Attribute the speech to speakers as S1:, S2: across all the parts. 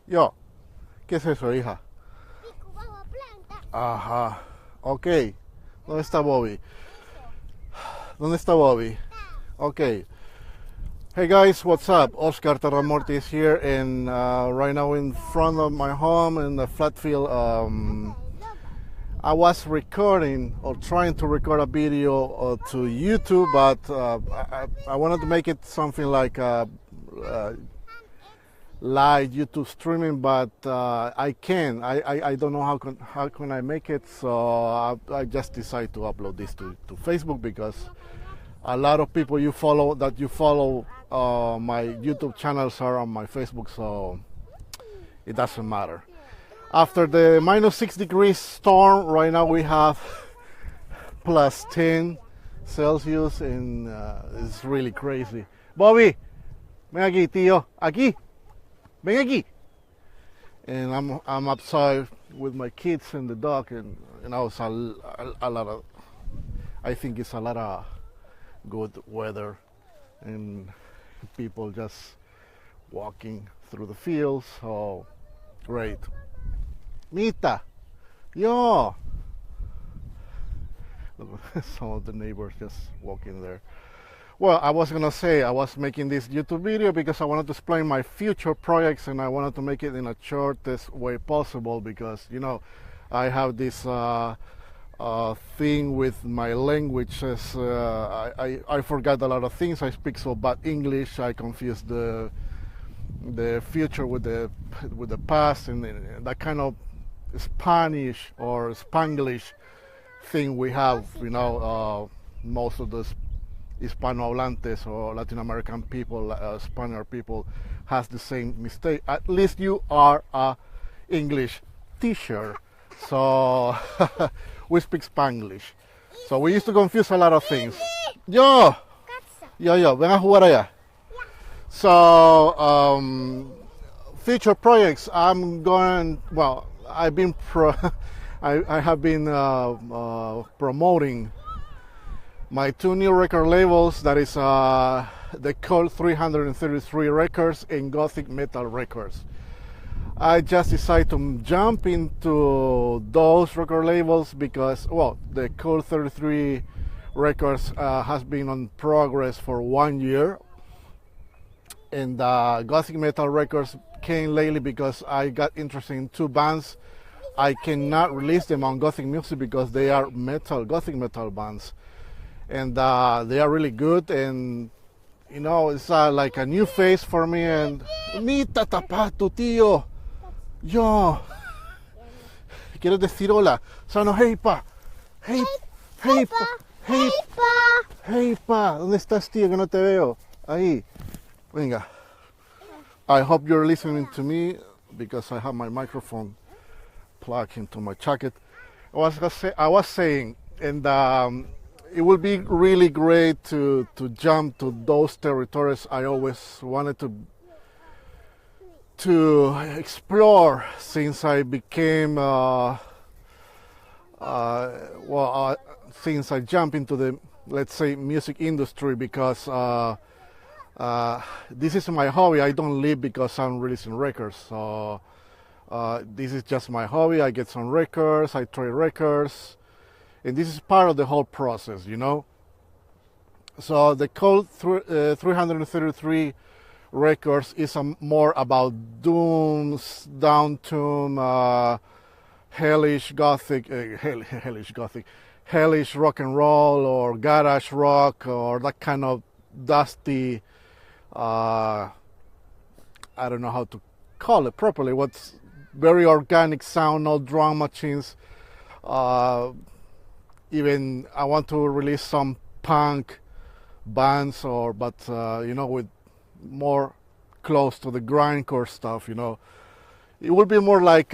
S1: Yo, ¿qué es eso, hija?
S2: Pico bajo planta.
S1: Ajá. Ok. ¿Dónde está Bobby? ¿Dónde está Bobby? Ok. Hey guys, what's up? Oscar Terramorte is here, and right now in front of my home in the flat field. I was recording or trying to record a video to YouTube, but I wanted to make it something like uh, live YouTube streaming, but I can. I don't know how can I make it, so I just decided to upload this to Facebook because a lot of people you follow my YouTube channels are on my Facebook, so it doesn't matter. After the -6 degrees storm, right now we have +10 Celsius, and it's really crazy. Bobby, ven aquí, tío, aquí, ven aquí. And I'm outside with my kids and the dog, and it's a lot of. I think it's a lot of good weather, and people just walking through the fields. So great. Mita, yo. Some of the neighbors just walking there. Well, I was gonna say I was making this YouTube video because I wanted to explain my future projects, and I wanted to make it in a shortest way possible because I have this thing with my languages. I forgot a lot of things. I speak so bad English. I confuse the future with the past, and that kind of Spanish or Spanglish thing we have. Most of the Hispanohablantes or Latin American people, Spaniard people, has the same mistake. At least you are a English teacher, so we speak Spanglish. So we used to confuse a lot of things. Yo, ven a jugar allá. So future projects. I've been I have been promoting my two new record labels, that is the Cold 333 Records and Gothic Metal Records. I just decided to jump into those record labels because, the Cold 33 Records has been on progress for 1 year, and Gothic Metal Records came lately because I got interested in two bands. I cannot release them on Gothic Music because they are Gothic metal bands, and they are really good, and it's like a new face for me. And Mita, tapa tu tío, yo, quiero decir hola. Sano, hey pa, hey, hey pa, hey, hey pa, ¿dónde estás, tío? Que no te veo. Ahí, venga. I hope you're listening to me because I have my microphone plugged into my jacket. I was saying, and it would be really great to jump to those territories I always wanted to explore since I became since I jumped into the, let's say, music industry, because this is my hobby. I don't live because I'm releasing records, so this is just my hobby. I get some records, I trade records, and this is part of the whole process, So the Cold 333 Records is more about dooms, downtomb, hellish gothic, hellish rock and roll, or garage rock, or that kind of dusty, I don't know how to call it properly, what's very organic sound, no drum machines. Even I want to release some punk bands, with more close to the grindcore stuff. It would be more like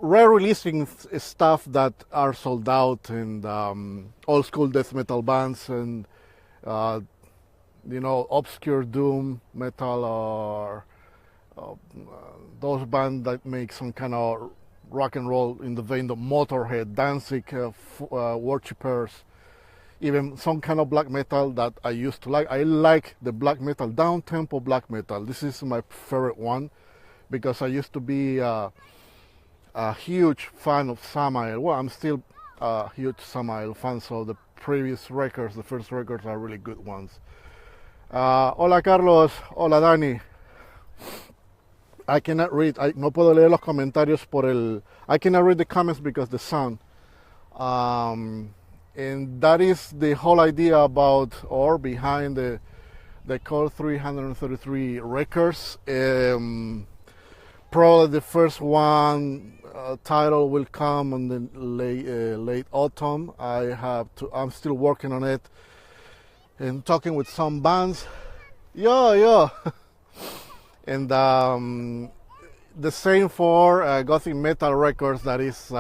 S1: re-releasing stuff that are sold out, and old school death metal bands, and obscure doom metal, or those bands that make some kind of rock and roll in the vein of Motorhead, Danzig, Worshippers, even some kind of black metal that I used to like. I like the black metal, down tempo black metal. This is my favorite one because I used to be a huge fan of Samael. Well, I'm still a huge Samael fan, so the previous records, the first records, are really good ones. Hola Carlos, hola Dani. I cannot read, no puedo leer los comentarios por el, I cannot read the comments because the sound. And that is the whole idea about or behind the Colt 333 records. Probably the first one title will come in the late autumn. I'm still working on it and talking with some bands. Yo. And the same for Gothic Metal Records. That is,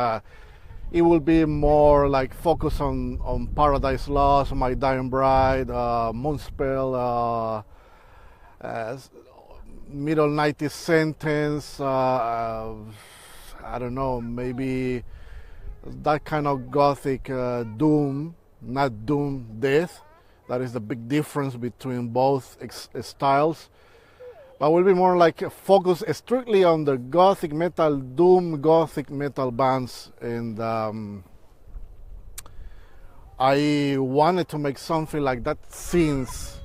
S1: it will be more like focus on Paradise Lost, My Dying Bride, Moonspell, Middle 90s Sentence. I don't know, maybe that kind of Gothic doom, not doom death. That is the big difference between both styles. But will be more like focus strictly on the Gothic metal, doom Gothic metal bands. And I wanted to make something like that since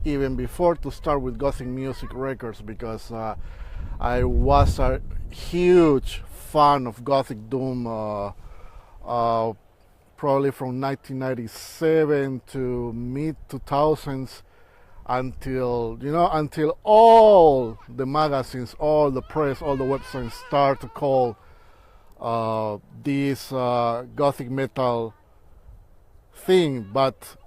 S1: even before to start with Gothic Music Records, because I was a huge fan of Gothic doom, probably from 1997 to mid 2000s. Until all the magazines, all the press, all the websites start to call this Gothic metal thing, but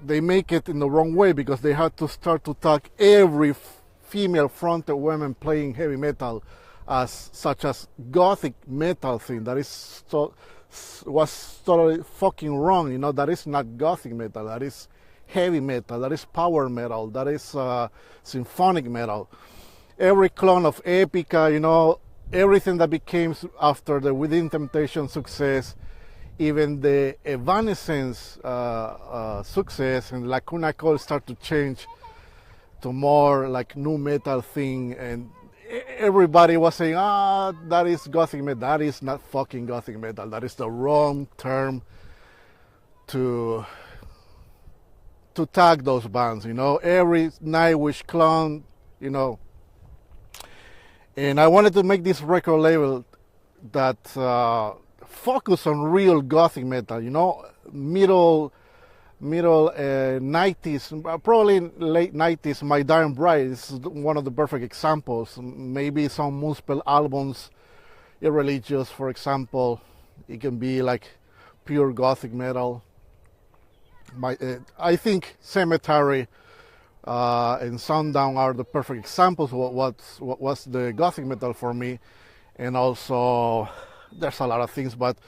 S1: they make it in the wrong way because they had to start to tag every female fronted woman playing heavy metal as such as Gothic metal thing. That is was totally fucking wrong. That is not Gothic metal. That is heavy metal, that is power metal, that is symphonic metal. Every clone of Epica, everything that became after the Within Temptation success, even the Evanescence success and Lacuna Coil start to change to more like nu metal thing, and everybody was saying, that is Gothic metal. That is not fucking Gothic metal. That is the wrong term to tag those bands, every Nightwish clone, And I wanted to make this record label that focus on real Gothic metal, middle 90s, probably late 90s. My Dying Bride is one of the perfect examples. Maybe some Moonspell albums, Irreligious, for example. It can be like pure Gothic metal. I think Cemetery and Sundown are the perfect examples of what was the Gothic metal for me. And also, there's a lot of things, but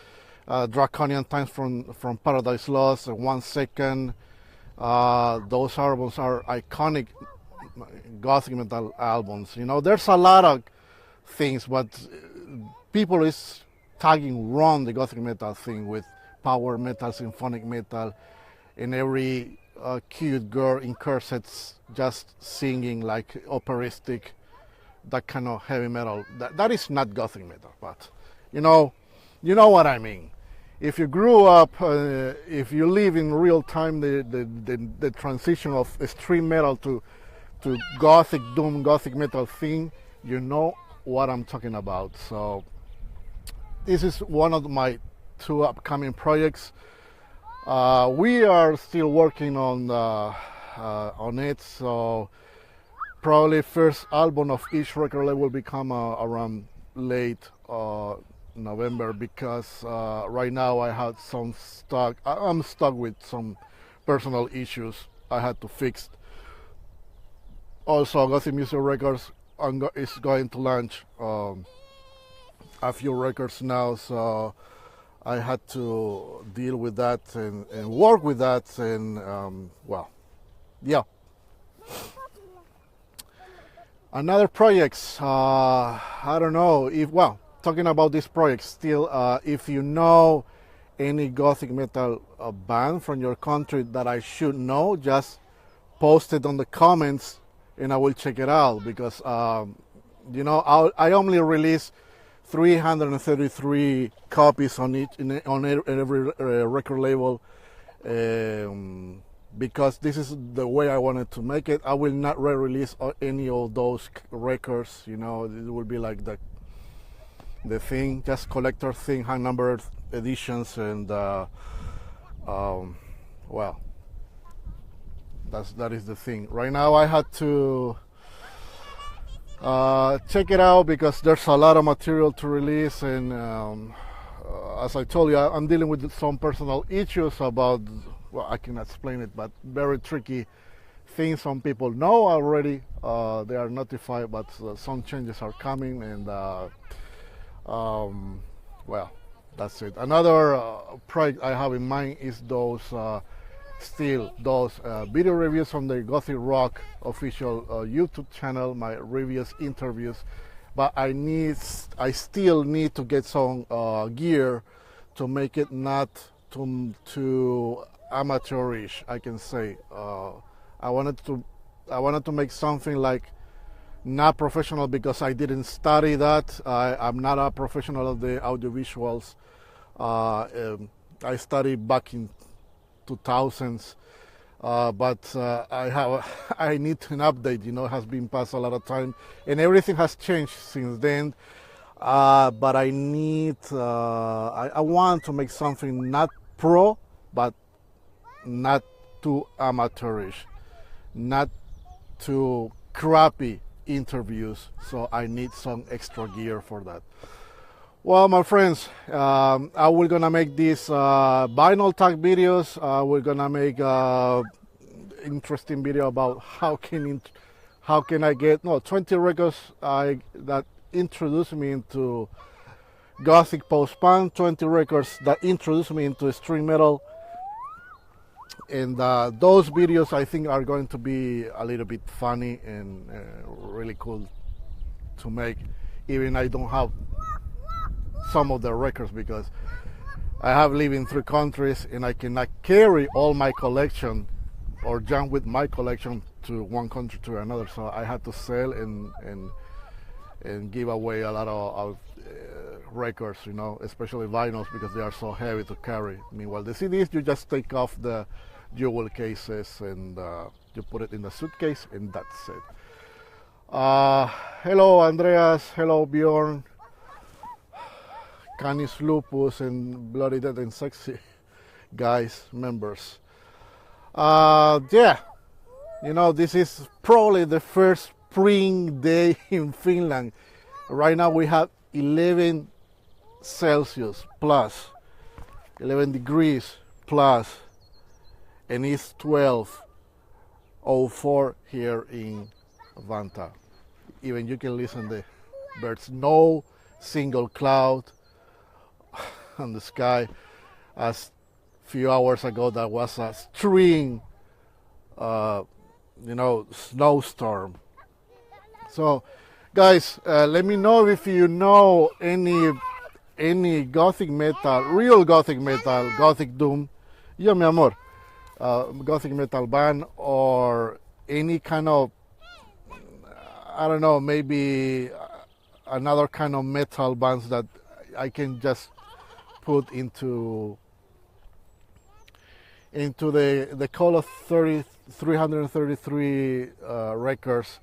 S1: Draconian Times from Paradise Lost, 1 Second, those albums are iconic Gothic metal albums. There's a lot of things, but people is tagging wrong the Gothic metal thing with power metal, symphonic metal, and every cute girl in corsets just singing like operistic, that kind of heavy metal. That is not Gothic metal, but you know what I mean. If you grew up, if you live in real time, the transition of extreme metal to Gothic doom, Gothic metal thing, you know what I'm talking about. So this is one of my 2 upcoming projects. We are still working on it, so probably first album of each record label will become around late November, because right now I had some I'm stuck with some personal issues I had to fix. Also, Gothic Music Records is going to launch a few records now, so I had to deal with that and work with that, and yeah. Another projects, I don't know if, talking about this project still, if you know any gothic metal band from your country that I should know, just post it on the comments and I will check it out, because you know, I only release 333 copies on every record label, because this is the way I wanted to make it. I will not re-release any of those records. You know, it will be like the thing, just collector thing, hand numbered editions, and well, that is the thing. Right now I had to check it out because there's a lot of material to release, and as I told you, I'm dealing with some personal issues about, well, I cannot explain it, but very tricky things. Some people know already, they are notified, but some changes are coming, and well, that's it. Another project I have in mind is those video reviews on the Gothic Rock official YouTube channel, my reviews, interviews, but I still need to get some gear to make it not too amateurish, I can say. I wanted to make something like not professional, because I didn't study that. I'm not a professional of the audiovisuals. I studied back in 2000s, but I need an update. You know, it has been past a lot of time, and everything has changed since then. But I want to make something not pro, but not too amateurish, not too crappy interviews. So I need some extra gear for that. Well, my friends, we're gonna make these vinyl tag videos. We're gonna make interesting video about how can I get 20 records that introduced me into Gothic post-punk, 20 records that introduced me into extreme metal, and those videos I think are going to be a little bit funny and really cool to make, even I don't have some of the records, because I have lived in 3 countries and I cannot carry all my collection or jump with my collection to one country to another, so I had to sell and give away a lot of records, you know, especially vinyls, because they are so heavy to carry. Meanwhile, the CDs, you just take off the jewel cases and you put it in the suitcase, and that's it. Hello Andreas, hello Bjorn, Canis Lupus, and Bloody Dead and Sexy guys, members. Yeah, you know, this is probably the first spring day in Finland. Right now we have 11 Celsius plus, 11 degrees plus, and it's 12:04 here in Vantaa. Even you can listen to the birds. No single cloud on the sky. As few hours ago, there was a string, you know, snowstorm. So, guys, let me know if you know any Gothic metal, real Gothic metal, Gothic Doom, yo mi amor, Gothic metal band, or any kind of, I don't know, maybe another kind of metal bands that I can just put into the call of 333 records.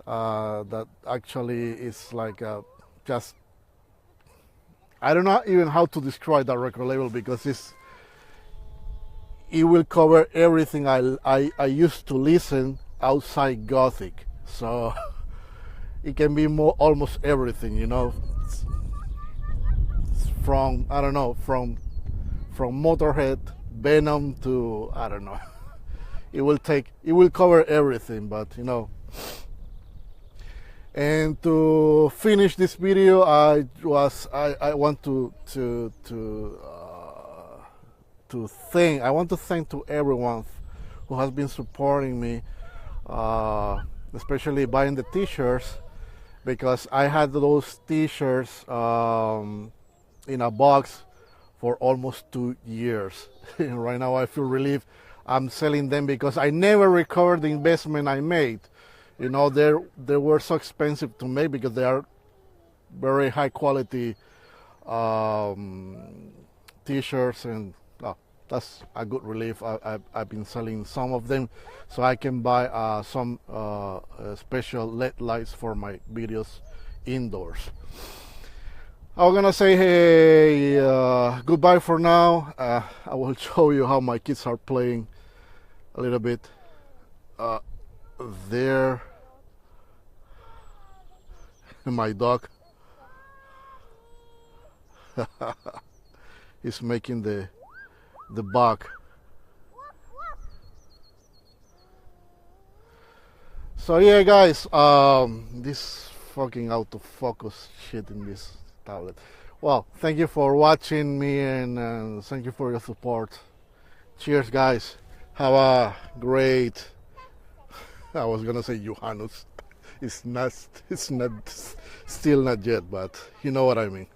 S1: That actually is like just, I don't know even how to describe that record label, because it will cover everything I used to listen outside Gothic. So it can be almost everything, you know. It's from, I don't know, from Motorhead, Venom to, I don't know. It will cover everything, but you know. And to finish this video, I want to thank to everyone who has been supporting me, especially buying the t-shirts, because I had those t-shirts in a box for almost 2 years. Right now I feel relief. I'm selling them because I never recovered the investment I made. You know, they were so expensive to make because they are very high quality t-shirts, and that's a good relief. I've been selling some of them so I can buy some special LED lights for my videos indoors. I'm gonna say hey, goodbye for now. I will show you how my kids are playing a little bit. There, my dog is making the bark. So yeah, guys, this fucking autofocus shit in this tablet. Well, thank you for watching me, and thank you for your support. Cheers, guys. Have a great, I was gonna say Johannes. It's not, still not yet, but you know what I mean.